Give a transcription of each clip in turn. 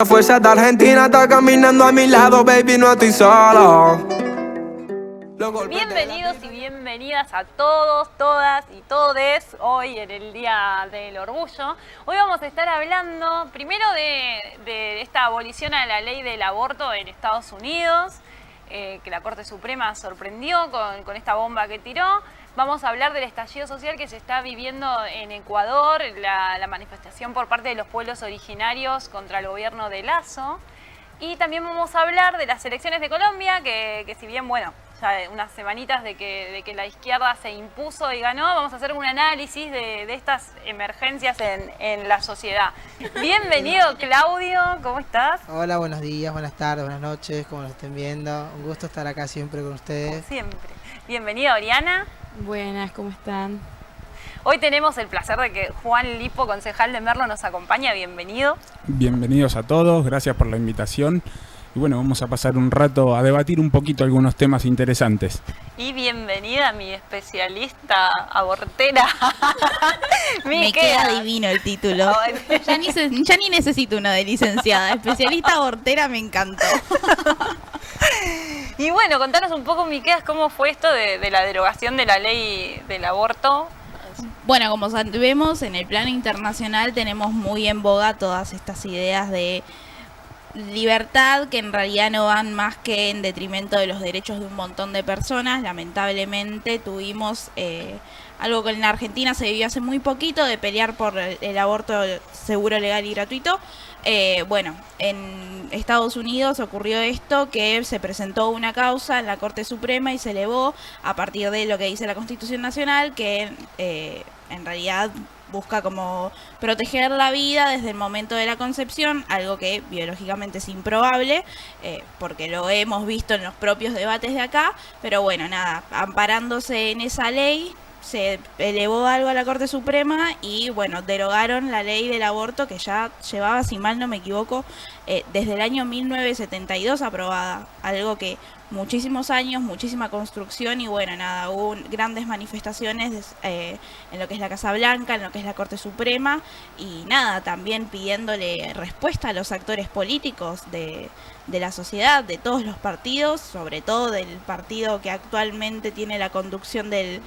La fuerza de Argentina está caminando a mi lado, baby, no estoy solo. Bienvenidos y bienvenidas a todos, todas y todes. Hoy en el Día del Orgullo. Hoy vamos a estar hablando primero de esta abolición a la ley del aborto en Estados Unidos, que la Corte Suprema sorprendió con esta bomba que tiró. Vamos a hablar del estallido social que se está viviendo en Ecuador, la manifestación por parte de los pueblos originarios contra el gobierno de Lasso. Y también vamos a hablar de las elecciones de Colombia, que si bien, bueno, ya unas semanitas de que la izquierda se impuso y ganó, vamos a hacer un análisis de estas emergencias en la sociedad. Bienvenido, Claudio, ¿cómo estás? Hola, buenos días, buenas tardes, buenas noches, como nos estén viendo. Un gusto estar acá siempre con ustedes. Siempre. Bienvenido, Oriana. Buenas, ¿cómo están? Hoy tenemos el placer de que Juan Lipo, concejal de Merlo, nos acompaña. Bienvenido. Bienvenidos a todos, gracias por la invitación. Y bueno, vamos a pasar un rato a debatir un poquito algunos temas interesantes. Y bienvenida mi especialista abortera. Me queda divino el título. Ya ni necesito uno de licenciada. Especialista abortera me encantó. Y bueno, contanos un poco, Miqueas, cómo fue esto de la derogación de la ley del aborto. Bueno, como sabemos, en el plano internacional tenemos muy en boga todas estas ideas de libertad que en realidad no van más que en detrimento de los derechos de un montón de personas. Lamentablemente tuvimos algo que en la Argentina se vivió hace muy poquito, de pelear por el aborto seguro, legal y gratuito. Bueno, en Estados Unidos ocurrió esto, que se presentó una causa en la Corte Suprema y se elevó a partir de lo que dice la Constitución Nacional, que en realidad busca como proteger la vida desde el momento de la concepción, algo que biológicamente es improbable, porque lo hemos visto en los propios debates de acá, pero bueno, nada, amparándose en esa ley, se elevó algo a la Corte Suprema y bueno, derogaron la ley del aborto que ya llevaba, si mal no me equivoco, desde el año 1972 aprobada, algo que muchísimos años, muchísima construcción y bueno, nada, hubo grandes manifestaciones en lo que es la Casa Blanca, en lo que es la Corte Suprema y nada, también pidiéndole respuesta a los actores políticos de la sociedad, de todos los partidos, sobre todo del partido que actualmente tiene la conducción del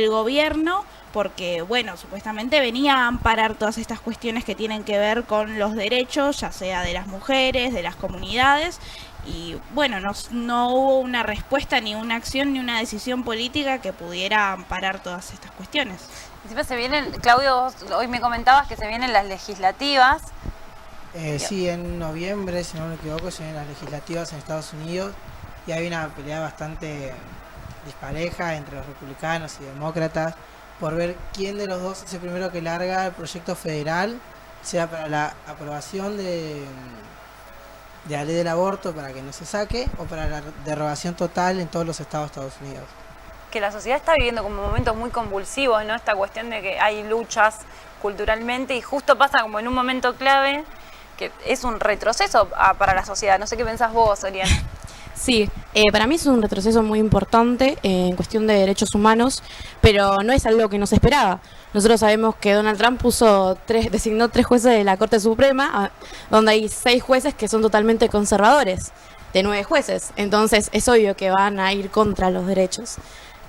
gobierno, porque bueno, supuestamente venía a amparar todas estas cuestiones que tienen que ver con los derechos, ya sea de las mujeres, de las comunidades. Y bueno, no hubo una respuesta, ni una acción, ni una decisión política que pudiera amparar todas estas cuestiones. Encima se vienen, Claudio, vos hoy me comentabas que se vienen las legislativas. Sí, en noviembre, si no me equivoco, se vienen las legislativas en Estados Unidos y hay una pelea bastante dispareja entre los republicanos y demócratas por ver quién de los dos es el primero que larga el proyecto federal, sea para la aprobación de la ley del aborto para que no se saque o para la derogación total en todos los estados de Estados Unidos. Que la sociedad está viviendo como momentos muy convulsivos, ¿no? Esta cuestión de que hay luchas culturalmente y justo pasa como en un momento clave que es un retroceso para la sociedad. No sé qué pensás vos, Oriana. Sí, para mí es un retroceso muy importante en cuestión de derechos humanos, pero no es algo que no se esperaba. Nosotros sabemos que Donald Trump designó 3 jueces de la Corte Suprema, donde hay 6 jueces que son totalmente conservadores, de 9 jueces. Entonces es obvio que van a ir contra los derechos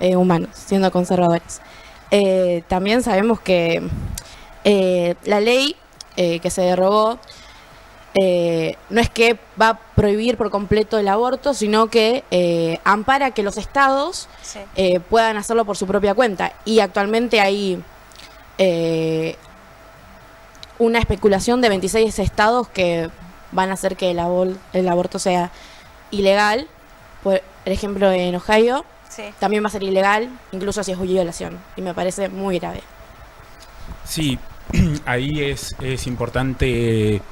humanos, siendo conservadores. También sabemos que la ley que se derogó no es que va a prohibir por completo el aborto, sino que ampara que los estados Sí. Puedan hacerlo por su propia cuenta. Y actualmente hay una especulación de 26 estados que van a hacer que el aborto sea ilegal. Por ejemplo, en Ohio Sí. también va a ser ilegal, incluso si es violación. Y me parece muy grave. Sí, ahí es importante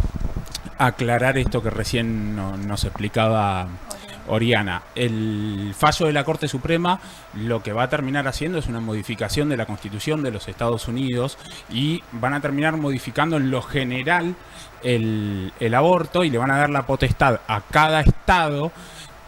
aclarar esto que recién nos explicaba Oriana. El fallo de la Corte Suprema lo que va a terminar haciendo es una modificación de la Constitución de los Estados Unidos y van a terminar modificando en lo general el aborto y le van a dar la potestad a cada estado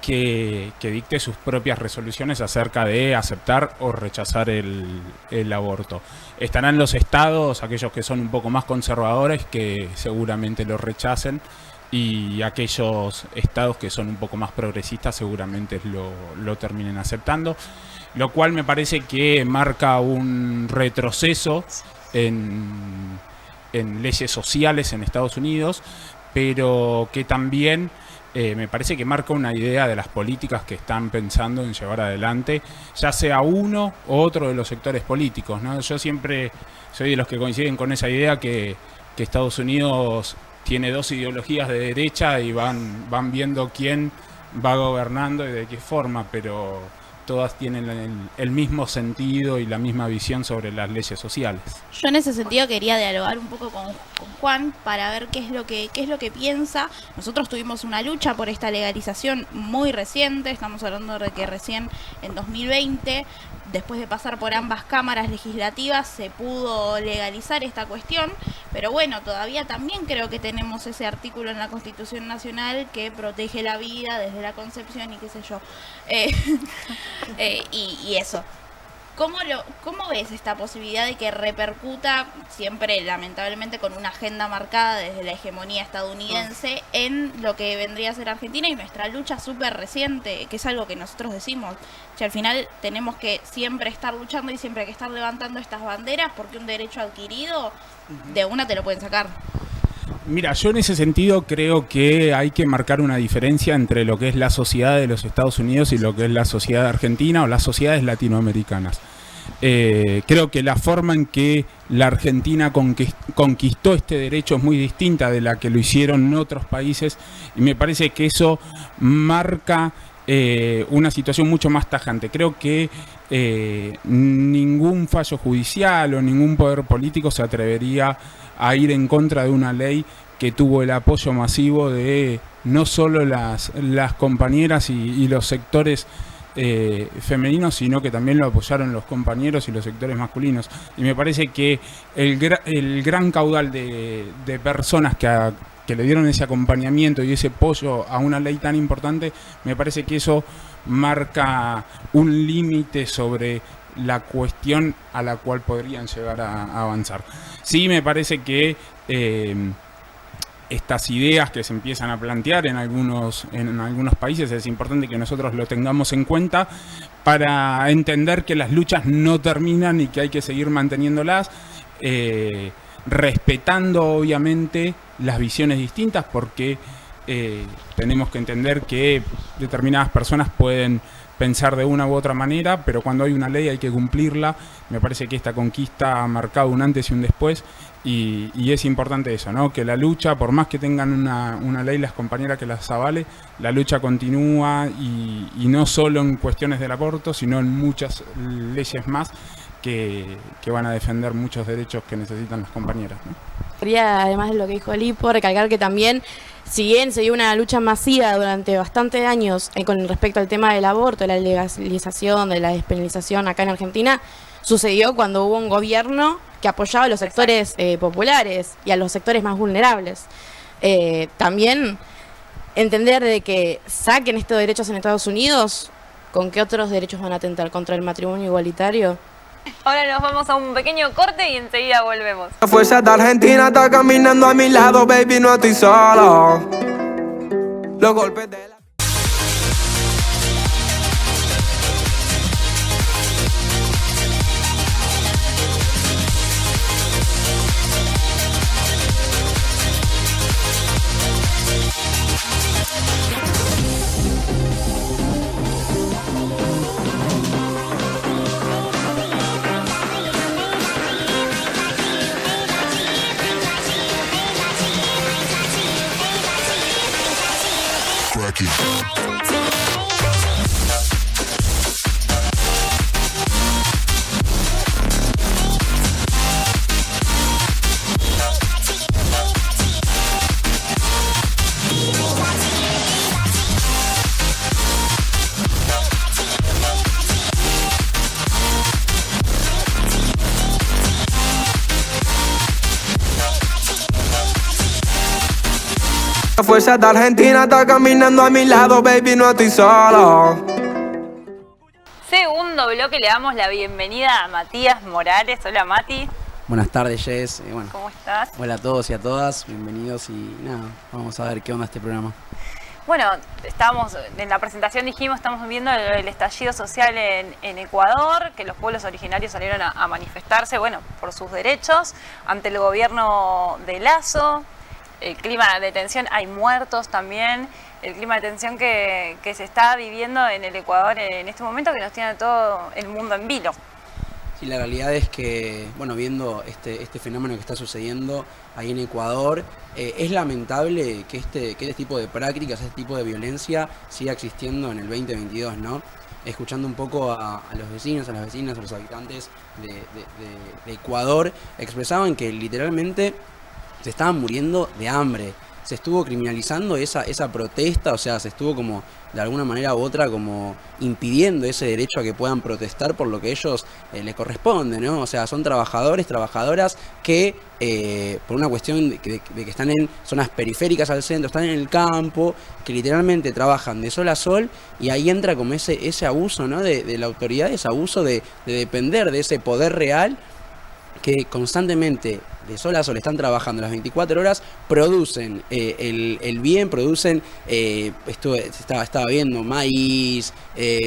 que dicte sus propias resoluciones acerca de aceptar o rechazar el aborto. Estarán los estados, aquellos que son un poco más conservadores, que seguramente lo rechacen, y aquellos estados que son un poco más progresistas seguramente lo terminen aceptando, lo cual me parece que marca un retroceso en leyes sociales en Estados Unidos, pero que también me parece que marca una idea de las políticas que están pensando en llevar adelante, ya sea uno u otro de los sectores políticos, ¿no? Yo siempre soy de los que coinciden con esa idea que Estados Unidos tiene dos ideologías de derecha y van viendo quién va gobernando y de qué forma, pero todas tienen el mismo sentido y la misma visión sobre las leyes sociales. Yo en ese sentido quería dialogar un poco con Juan para ver qué es lo que piensa. Nosotros tuvimos una lucha por esta legalización muy reciente, estamos hablando de que recién en 2020, después de pasar por ambas cámaras legislativas, se pudo legalizar esta cuestión, pero bueno, todavía también creo que tenemos ese artículo en la Constitución Nacional que protege la vida desde la concepción y qué sé yo. Y eso. ¿Cómo ves esta posibilidad de que repercuta, siempre lamentablemente con una agenda marcada desde la hegemonía estadounidense, en lo que vendría a ser Argentina y nuestra lucha súper reciente, que es algo que nosotros decimos, que al final tenemos que siempre estar luchando y siempre hay que estar levantando estas banderas porque un derecho adquirido de una te lo pueden sacar? Mira, yo en ese sentido creo que hay que marcar una diferencia entre lo que es la sociedad de los Estados Unidos y lo que es la sociedad argentina o las sociedades latinoamericanas. Creo que la forma en que la Argentina conquistó este derecho es muy distinta de la que lo hicieron en otros países y me parece que eso marca una situación mucho más tajante. Creo que ningún fallo judicial o ningún poder político se atrevería a ir en contra de una ley que tuvo el apoyo masivo de no solo las compañeras y los sectores femeninos, sino que también lo apoyaron los compañeros y los sectores masculinos. Y me parece que el gran caudal de personas que le dieron ese acompañamiento y ese apoyo a una ley tan importante, me parece que eso marca un límite sobre la cuestión a la cual podrían llegar a avanzar. Sí, me parece que estas ideas que se empiezan a plantear en algunos países es importante que nosotros lo tengamos en cuenta para entender que las luchas no terminan y que hay que seguir manteniéndolas, respetando obviamente las visiones distintas, porque tenemos que entender que determinadas personas pueden pensar de una u otra manera, pero cuando hay una ley hay que cumplirla. Me parece que esta conquista ha marcado un antes y un después y es importante eso, ¿no? Que la lucha, por más que tengan una ley las compañeras que las avale, la lucha continúa y no solo en cuestiones del aborto, sino en muchas leyes más que van a defender muchos derechos que necesitan las compañeras, ¿no? Quería, además de lo que dijo Lipo, recalcar que también, si bien se dio una lucha masiva durante bastantes años con respecto al tema del aborto, de la legalización, de la despenalización acá en Argentina, sucedió cuando hubo un gobierno que apoyaba a los sectores populares y a los sectores más vulnerables. También entender de que saquen estos derechos en Estados Unidos, ¿con qué otros derechos van a atentar? ¿Contra el matrimonio igualitario? Ahora nos vamos a un pequeño corte y enseguida volvemos. La fuerza de Argentina está caminando a mi lado, baby, no estoy solo. Los golpes de la... La fuerza de Argentina está caminando a mi lado, baby, no estoy solo. Segundo bloque, le damos la bienvenida a Matías Morales. Hola, Mati. Buenas tardes, Jess. Bueno, ¿Cómo estás? hola a todos y a todas, bienvenidos y nada, vamos a ver qué onda este programa. Bueno, estábamos en la presentación dijimos, estamos viendo el estallido social en Ecuador, que los pueblos originarios salieron a manifestarse, bueno, por sus derechos ante el gobierno de Lasso. El clima de tensión, hay muertos también, el clima de tensión que se está viviendo en el Ecuador en este momento, que nos tiene a todo el mundo en vilo. Sí, la realidad es que, bueno, viendo este fenómeno que está sucediendo ahí en Ecuador, es lamentable que este tipo de prácticas, este tipo de violencia siga existiendo en el 2022, ¿no? Escuchando un poco a los vecinos, a las vecinas, a los habitantes de Ecuador, expresaban que literalmente se estaban muriendo de hambre. Se estuvo criminalizando esa protesta, o sea, se estuvo como, de alguna manera u otra, como impidiendo ese derecho a que puedan protestar por lo que ellos les corresponde, ¿no? O sea, son trabajadores, trabajadoras que, por una cuestión de que están en zonas periféricas al centro, están en el campo, que literalmente trabajan de sol a sol, y ahí entra como ese abuso, ¿no? de la autoridad, ese abuso de depender de ese poder real, que constantemente de sol a sol están trabajando las 24 horas, producen el bien, producen, estaba viendo maíz,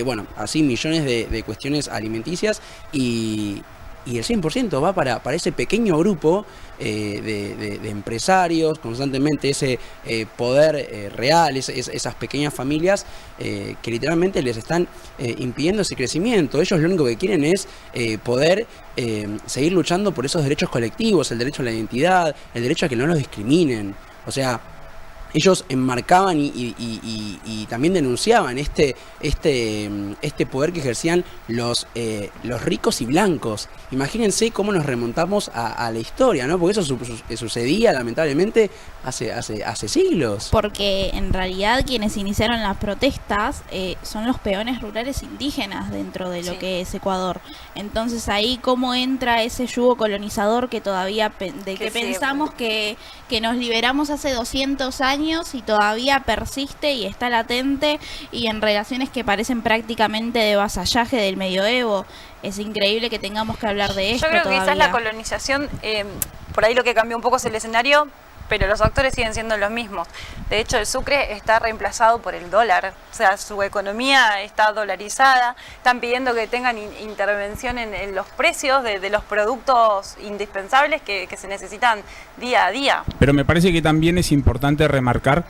bueno, así millones de cuestiones alimenticias, y el 100% va para ese pequeño grupo de empresarios, constantemente ese poder real, esas pequeñas familias que literalmente les están impidiendo ese crecimiento. Ellos lo único que quieren es poder seguir luchando por esos derechos colectivos, el derecho a la identidad, el derecho a que no los discriminen. O sea, ellos enmarcaban y también denunciaban este poder que ejercían los ricos y blancos. Imagínense cómo nos remontamos a la historia, ¿no? Porque eso sucedía lamentablemente hace siglos. Porque en realidad quienes iniciaron las protestas son los peones rurales indígenas dentro de lo que es Ecuador. Entonces ahí cómo entra ese yugo colonizador que todavía pensamos que nos liberamos hace 200 años y todavía persiste y está latente, y en relaciones que parecen prácticamente de vasallaje del medioevo. Es increíble que tengamos que hablar de esto. Yo creo que todavía. quizás la colonización, por ahí lo que cambió un poco es el escenario, pero los actores siguen siendo los mismos. De hecho, el Sucre está reemplazado por el dólar, o sea, su economía está dolarizada. Están pidiendo que tengan intervención en los precios de los productos indispensables que se necesitan día a día. Pero me parece que también es importante remarcar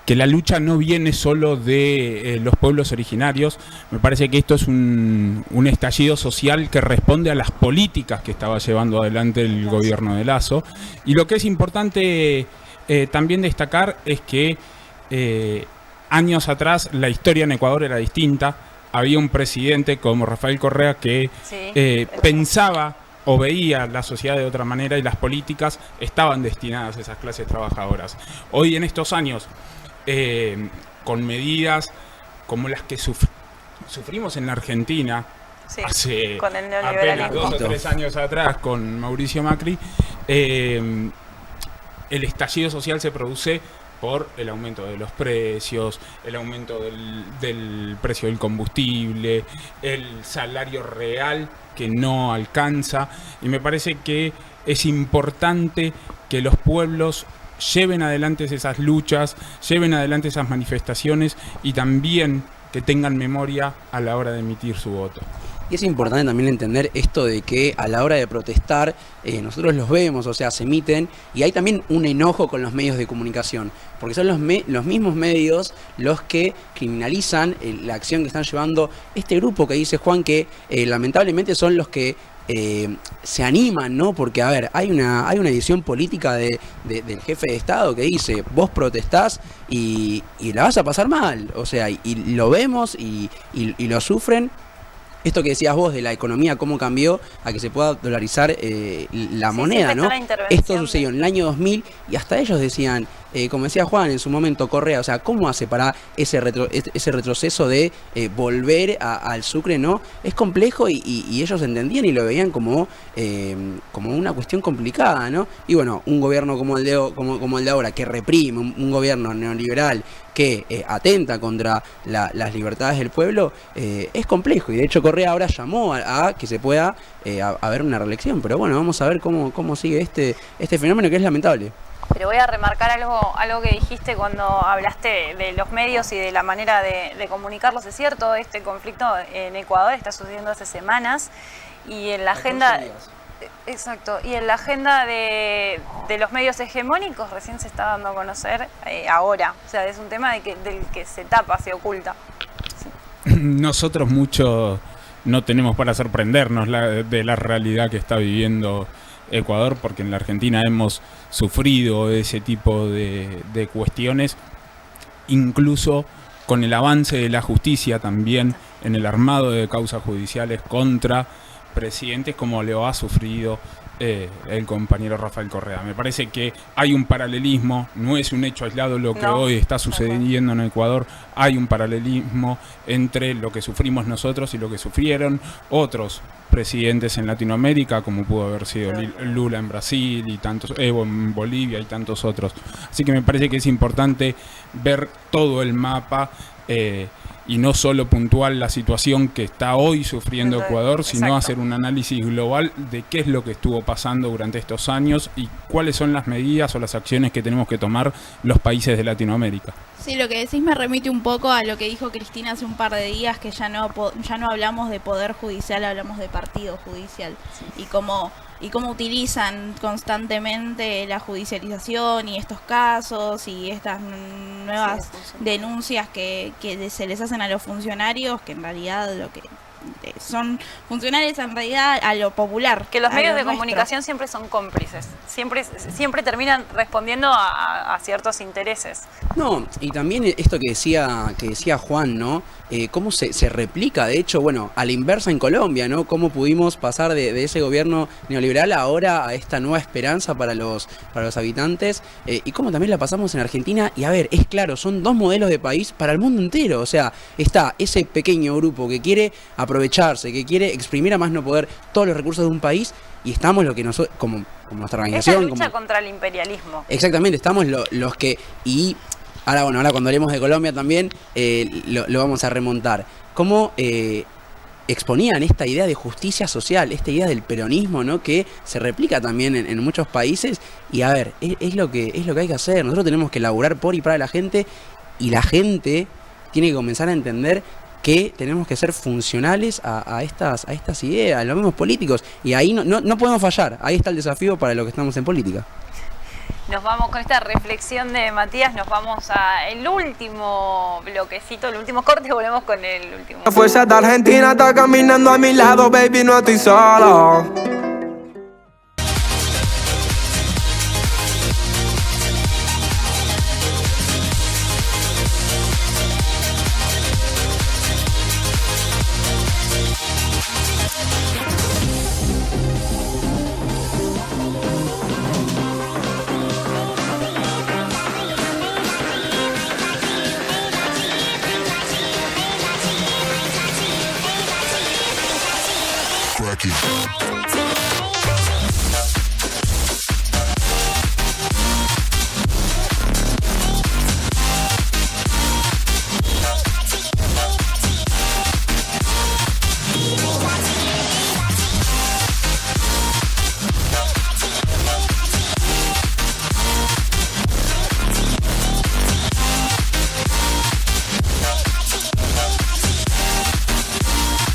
que la lucha no viene solo de los pueblos originarios. Me parece que esto es un estallido social que responde a las políticas que estaba llevando adelante el gobierno de Lasso. Y lo que es importante también destacar es que años atrás la historia en Ecuador era distinta. Había un presidente como Rafael Correa que pensaba o veía la sociedad de otra manera, y las políticas estaban destinadas a esas clases trabajadoras. Hoy en estos años, con medidas como las que sufrimos en la Argentina hace con el apenas 2 o 3 años atrás con Mauricio Macri, el estallido social se produce por el aumento de los precios, el aumento del precio del combustible, el salario real que no alcanza, y me parece que es importante que los pueblos lleven adelante esas luchas, lleven adelante esas manifestaciones, y también que tengan memoria a la hora de emitir su voto. Y es importante también entender esto de que a la hora de protestar, nosotros los vemos, o sea, se emiten, y hay también un enojo con los medios de comunicación, porque son los mismos medios los que criminalizan la acción que están llevando este grupo que dice Juan, que lamentablemente son los que se animan, ¿no? Porque, a ver, hay una edición política del jefe de Estado que dice: vos protestás y la vas a pasar mal, o sea, y lo vemos y lo sufren. Esto que decías vos de la economía, cómo cambió a que se pueda dolarizar la moneda, ¿no? Esto sucedió en el año 2000 y hasta ellos decían, como decía Juan en su momento, Correa, o sea, ¿cómo hace para ese retroceso de volver al Sucre, ¿no? Es complejo y ellos entendían y lo veían como una cuestión complicada, ¿no? Y bueno, un gobierno como el de ahora, que reprime, un gobierno neoliberal que atenta contra las libertades del pueblo, es complejo. Y de hecho Correa ahora llamó a que se pueda haber una reelección. Pero bueno, vamos a ver cómo sigue este fenómeno que es lamentable. Pero voy a remarcar algo que dijiste cuando hablaste de los medios y de la manera de comunicarlos. Es cierto, este conflicto en Ecuador está sucediendo hace semanas y en la agenda... Exacto, y en la agenda de los medios hegemónicos recién se está dando a conocer ahora. O sea, es un tema del que se tapa, se oculta. Sí. Nosotros mucho no tenemos para sorprendernos de la realidad que está viviendo Ecuador, porque en la Argentina hemos sufrido ese tipo de cuestiones, incluso con el avance de la justicia también en el armado de causas judiciales contra presidentes como lo ha sufrido el compañero Rafael Correa. Me parece que hay un paralelismo, no es un hecho aislado lo que hoy está sucediendo en Ecuador, hay un paralelismo entre lo que sufrimos nosotros y lo que sufrieron otros presidentes en Latinoamérica, como pudo haber sido Lula en Brasil y tantos, Evo en Bolivia y tantos otros. Así que me parece que es importante ver todo el mapa y no solo puntual la situación que está hoy sufriendo Ecuador, sino hacer un análisis global de qué es lo que estuvo pasando durante estos años y cuáles son las medidas o las acciones que tenemos que tomar los países de Latinoamérica. Sí, lo que decís me remite un poco a lo que dijo Cristina hace un par de días, que ya no hablamos de poder judicial, hablamos de partido judicial. Sí. Y cómo utilizan constantemente la judicialización y estos casos y estas nuevas denuncias que se les hacen a los funcionarios, que en realidad lo que son funcionales en realidad a lo popular. Que los medios de comunicación siempre son cómplices, siempre terminan respondiendo a ciertos intereses. No, y también esto que decía Juan, ¿no? Cómo se replica, de hecho, bueno, a la inversa en Colombia, ¿no? Cómo pudimos pasar de ese gobierno neoliberal ahora a esta nueva esperanza para los habitantes, y cómo también la pasamos en Argentina. Y a ver, es claro, son dos modelos de país para el mundo entero. O sea, está ese pequeño grupo que quiere aprovecharse, que quiere exprimir a más no poder todos los recursos de un país, y estamos lo que nosotros, como nuestra organización... Esa lucha contra el imperialismo. Exactamente, estamos los que... Y ahora cuando hablemos de Colombia también lo vamos a remontar. Cómo exponían esta idea de justicia social, esta idea del peronismo, ¿no? Que se replica también en muchos países. Y a ver, es lo que hay que hacer. Nosotros tenemos que laburar por y para la gente, y la gente tiene que comenzar a entender que tenemos que ser funcionales a estas ideas, a los mismos políticos. Y ahí no podemos fallar. Ahí está el desafío para los que estamos en política. Nos vamos con esta reflexión de Matías, nos vamos a el último bloquecito, el último corte, volvemos con el último. La fuerza de Argentina está caminando a mi lado, baby, no estoy solo.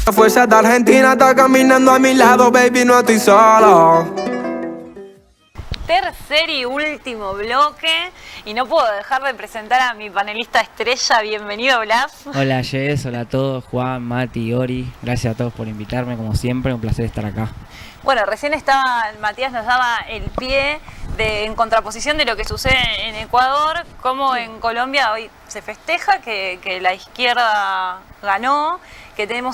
La fuerza de Argentina está caminando a mi lado, baby, no estoy solo. Tercer y último bloque, y no puedo dejar de presentar a mi panelista estrella. Bienvenido, Blas. Hola, Jess, hola a todos, Juan, Mati, Ori. Gracias a todos por invitarme, como siempre, un placer estar acá. Bueno, recién Matías nos daba el pie en contraposición de lo que sucede en Ecuador, como en Colombia hoy se festeja que la izquierda ganó, que tiene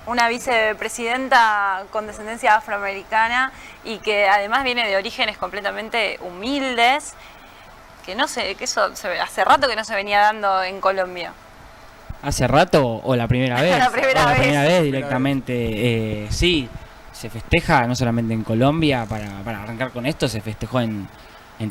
una vicepresidenta con descendencia afroamericana y que además viene de orígenes completamente humildes. que no sé, que eso hace rato que no se venía dando en Colombia. ¿Hace rato o la primera vez? La primera O la vez. primera vez directamente. Sí, se festeja no solamente en Colombia, para arrancar con esto, se festejó en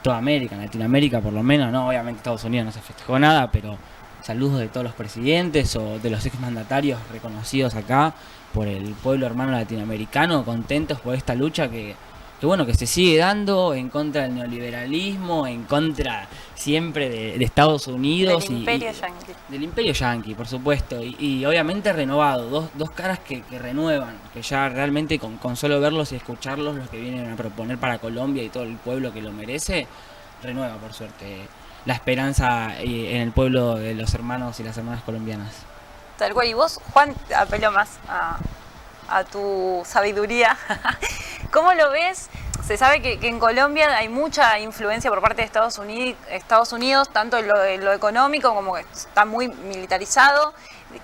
toda América, en Latinoamérica por lo menos, no, obviamente Estados Unidos no se festejó nada, pero saludos de todos los presidentes o de los exmandatarios reconocidos acá por el pueblo hermano latinoamericano, contentos por esta lucha que bueno, que se sigue dando en contra del neoliberalismo, en contra siempre de Estados Unidos Del imperio yanqui. del imperio yanqui, por supuesto, y obviamente renovado, dos caras que renuevan, que ya realmente con solo verlos y escucharlos, los que vienen a proponer para Colombia y todo el pueblo que lo merece, renueva por suerte la esperanza en el pueblo de los hermanos y las hermanas colombianas. Tal cual. Y vos, Juan, apelo más a tu sabiduría. ¿Cómo lo ves? Se sabe que en Colombia hay mucha influencia por parte de Estados Unidos, tanto en lo económico como que está muy militarizado.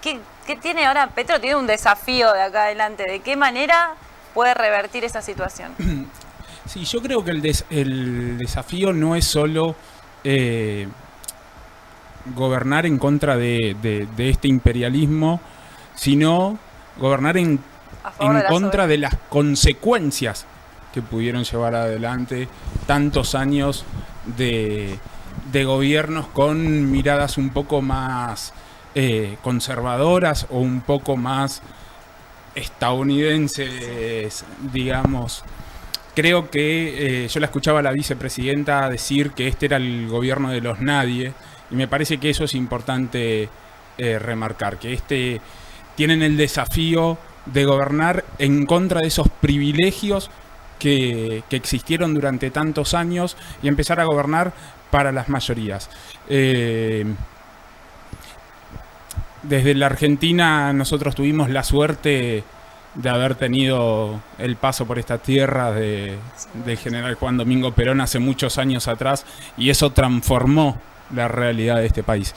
¿Qué tiene ahora? Petro tiene un desafío de acá adelante. ¿De qué manera puede revertir esa situación? Sí, yo creo que el desafío no es solo gobernar en contra de este imperialismo, sino gobernar en contra de las consecuencias que pudieron llevar adelante tantos años de gobiernos con miradas un poco más conservadoras o un poco más estadounidenses, digamos. Creo que yo la escuchaba a la vicepresidenta decir que este era el gobierno de los nadie, y me parece que eso es importante remarcar, que tienen el desafío de gobernar en contra de esos privilegios que existieron durante tantos años y empezar a gobernar para las mayorías. Desde la Argentina nosotros tuvimos la suerte de haber tenido el paso por esta tierra del general Juan Domingo Perón hace muchos años atrás, y eso transformó la realidad de este país.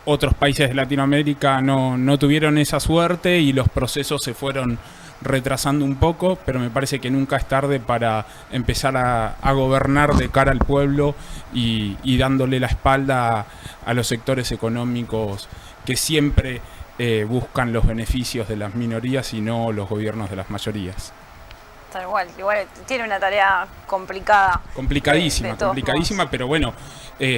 Otros países de Latinoamérica no tuvieron esa suerte y los procesos se fueron retrasando un poco, pero me parece que nunca es tarde para empezar a gobernar de cara al pueblo y dándole la espalda a los sectores económicos que siempre buscan los beneficios de las minorías y no los gobiernos de las mayorías. Tal igual tiene una tarea complicada. Complicadísima, pero bueno,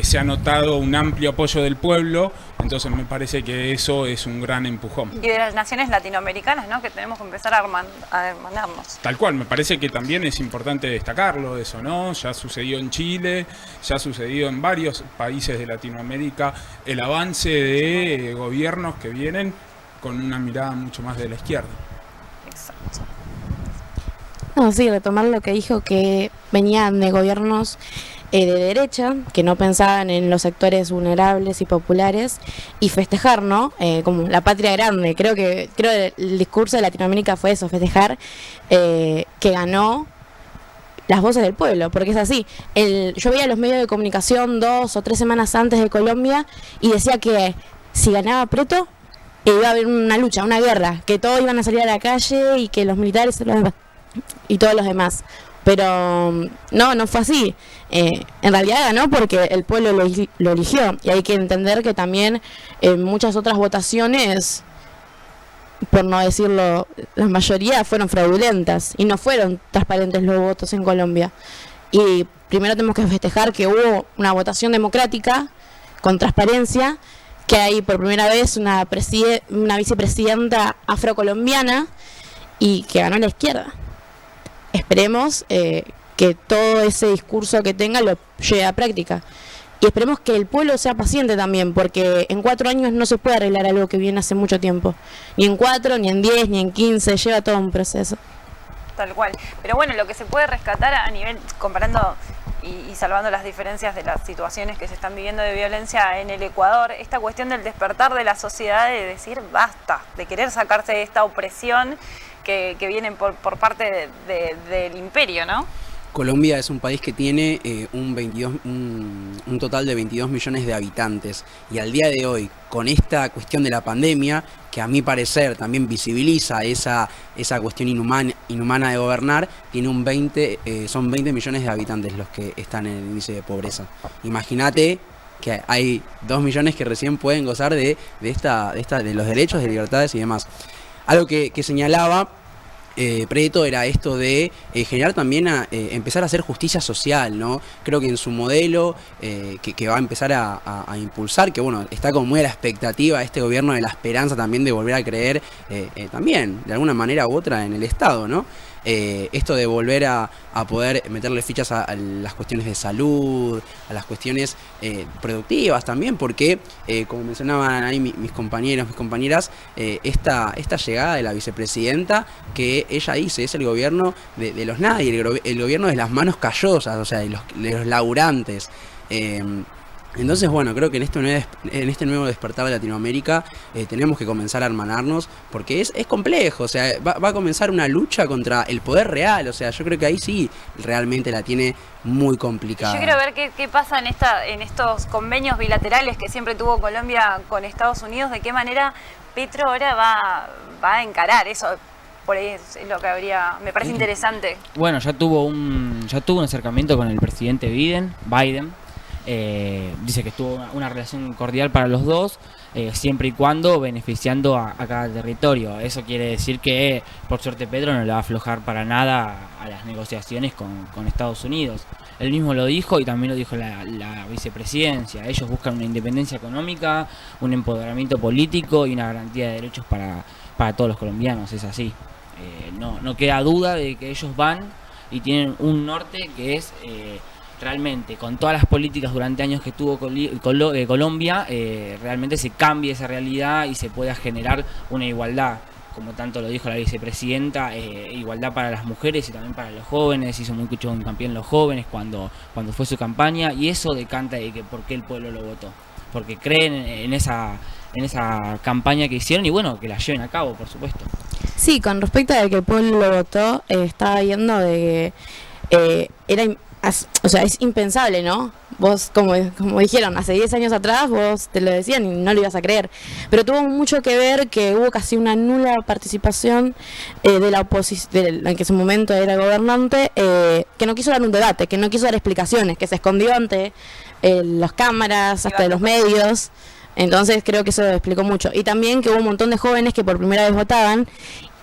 se ha notado un amplio apoyo del pueblo, entonces me parece que eso es un gran empujón. Y de las naciones latinoamericanas, ¿no? Que tenemos que empezar a hermanarnos. Tal cual, me parece que también es importante destacarlo eso, ¿no? Ya sucedió en Chile, ya ha sucedido en varios países de Latinoamérica el avance de gobiernos que vienen con una mirada mucho más de la izquierda. Exacto. No, sí, retomar lo que dijo, que venían de gobiernos de derecha, que no pensaban en los sectores vulnerables y populares, y festejar, ¿no? Como la patria grande. Creo que el discurso de Latinoamérica fue eso, festejar que ganó las voces del pueblo, porque es así. Yo veía los medios de comunicación 2 o 3 semanas antes de Colombia y decía que si ganaba Petro iba a haber una lucha, una guerra, que todos iban a salir a la calle y que los militares y todos los demás. Pero no fue así. En realidad ganó porque el pueblo lo eligió, y hay que entender que también en muchas otras votaciones, por no decirlo, la mayoría fueron fraudulentas y no fueron transparentes los votos en Colombia. Y primero tenemos que festejar que hubo una votación democrática con transparencia, que hay por primera vez una vicepresidenta afrocolombiana y que ganó la izquierda. Esperemos que todo ese discurso que tenga lo lleve a práctica. Y esperemos que el pueblo sea paciente también, porque en 4 años no se puede arreglar algo que viene hace mucho tiempo. Ni en 4, ni en 10, ni en 15, lleva todo un proceso. Tal cual. Pero bueno, lo que se puede rescatar a nivel, comparando y salvando las diferencias de las situaciones que se están viviendo de violencia en el Ecuador, esta cuestión del despertar de la sociedad, de decir basta, de querer sacarse de esta opresión que viene por parte del imperio, ¿no? Colombia es un país que tiene un total de 22 millones de habitantes y al día de hoy, con esta cuestión de la pandemia, que a mi parecer también visibiliza esa cuestión inhumana de gobernar, tiene son 20 millones de habitantes los que están en el índice de pobreza. Imagínate que hay 2 millones que recién pueden gozar de los derechos, de libertades y demás. Algo que señalaba Preto era esto de generar también empezar a hacer justicia social, ¿no? Creo que en su modelo que va a empezar a impulsar, que bueno, está como muy a la expectativa este gobierno de la esperanza también de volver a creer también, de alguna manera u otra, en el Estado, ¿no? Esto de volver a poder meterle fichas a las cuestiones de salud, a las cuestiones productivas también, porque como mencionaban ahí mis compañeros, mis compañeras, esta llegada de la vicepresidenta, que ella dice es el gobierno de los nadie, el gobierno de las manos callosas, o sea, de los laburantes. Entonces, bueno, creo que en este nuevo despertar de Latinoamérica tenemos que comenzar a hermanarnos, porque es complejo, o sea, va a comenzar una lucha contra el poder real, o sea, yo creo que ahí sí realmente la tiene muy complicada. Yo quiero ver qué pasa en estos convenios bilaterales que siempre tuvo Colombia con Estados Unidos, de qué manera Petro ahora va a encarar eso. Por ahí es lo que me parece interesante. Bueno, ya tuvo un acercamiento con el presidente Biden. Dice que tuvo una relación cordial para los dos, siempre y cuando beneficiando a cada territorio. Eso quiere decir que, por suerte, Petro no le va a aflojar para nada a las negociaciones con Estados Unidos. Él mismo lo dijo y también lo dijo la vicepresidencia. Ellos buscan una independencia económica, un empoderamiento político y una garantía de derechos para todos los colombianos. Es así. No queda duda de que ellos van y tienen un norte que es... realmente, con todas las políticas durante años que tuvo Colombia, realmente se cambia esa realidad y se pueda generar una igualdad, como tanto lo dijo la vicepresidenta, igualdad para las mujeres y también para los jóvenes. Hizo mucho hincapié en los jóvenes cuando fue su campaña, y eso decanta de que por qué el pueblo lo votó, porque creen en esa campaña que hicieron y bueno, que la lleven a cabo, por supuesto. Sí, con respecto a que el pueblo lo votó, estaba viendo de que es impensable, ¿no? Vos, como dijeron, hace 10 años atrás vos te lo decían y no lo ibas a creer. Pero tuvo mucho que ver que hubo casi una nula participación de la oposición, en que en su momento era gobernante, que no quiso dar un debate, que no quiso dar explicaciones, que se escondió ante las cámaras, hasta de los medios. Entonces creo que eso explicó mucho. Y también que hubo un montón de jóvenes que por primera vez votaban.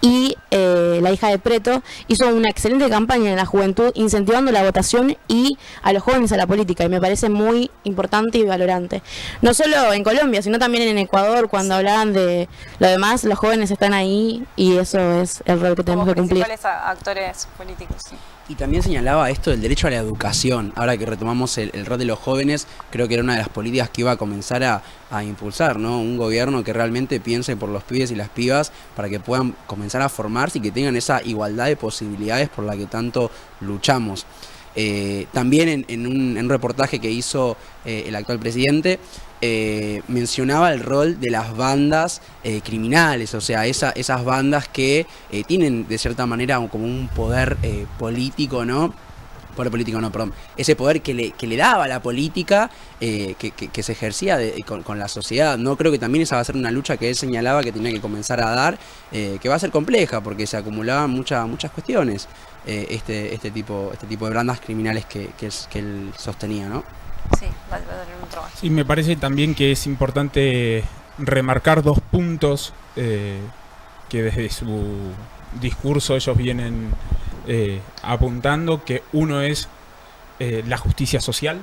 Y la hija de Preto hizo una excelente campaña en la juventud, incentivando la votación y a los jóvenes a la política, y me parece muy importante y valorante. No solo en Colombia, sino también en Ecuador, cuando hablaban de lo demás, los jóvenes están ahí y eso es el rol que tenemos que cumplir. Como principales actores políticos, sí. Y también señalaba esto del derecho a la educación. Ahora que retomamos el rol de los jóvenes, creo que era una de las políticas que iba a comenzar a impulsar, ¿no? Un gobierno que realmente piense por los pibes y las pibas para que puedan comenzar a formarse y que tengan esa igualdad de posibilidades por la que tanto luchamos. También en un reportaje que hizo el actual presidente, mencionaba el rol de las bandas criminales, o sea, esas bandas que tienen de cierta manera como un poder político, ¿no? Poder político no, perdón. Ese poder que le daba la política, que se ejercía con la sociedad. No, creo que también esa va a ser una lucha que él señalaba que tenía que comenzar a dar, que va a ser compleja porque se acumulaban muchas cuestiones, este tipo de bandas criminales que él sostenía, ¿no? Sí, va a tener un trabajo. Sí, me parece también que es importante remarcar 2 puntos que desde su discurso ellos vienen apuntando, que uno es la justicia social,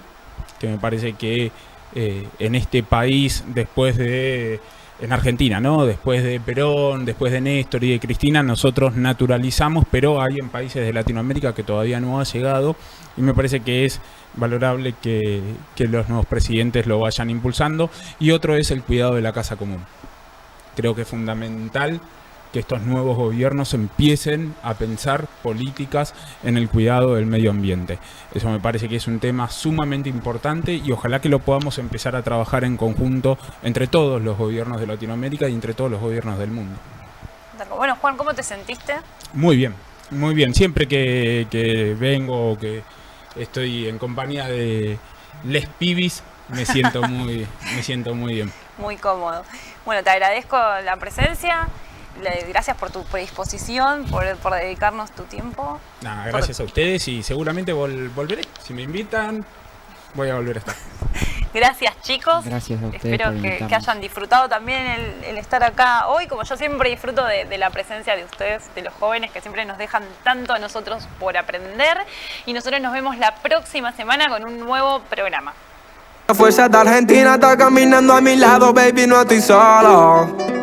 que me parece que en este país, en Argentina, ¿no? Después de Perón, después de Néstor y de Cristina, nosotros naturalizamos, pero hay en países de Latinoamérica que todavía no ha llegado, y me parece que es valorable que los nuevos presidentes lo vayan impulsando. Y otro es el cuidado de la casa común. Creo que es fundamental que estos nuevos gobiernos empiecen a pensar políticas en el cuidado del medio ambiente. Eso me parece que es un tema sumamente importante y ojalá que lo podamos empezar a trabajar en conjunto entre todos los gobiernos de Latinoamérica y entre todos los gobiernos del mundo. Bueno, Juan, ¿cómo te sentiste? Muy bien, Muy bien, siempre que vengo o que estoy en compañía de les pibis, me siento muy bien. Muy cómodo. Bueno, te agradezco la presencia, gracias por tu predisposición, por dedicarnos tu tiempo. Nada, gracias a ustedes y seguramente volveré. Si me invitan, voy a volver a estar. Gracias, chicos. Gracias a ustedes Espero por que invitarnos. hayan disfrutado también el estar acá hoy, como yo siempre disfruto de la presencia de ustedes, de los jóvenes que siempre nos dejan tanto a nosotros por aprender. Y nosotros nos vemos la próxima semana con un nuevo programa. La fuerza de Argentina está caminando a mi lado, baby, no estoy solo.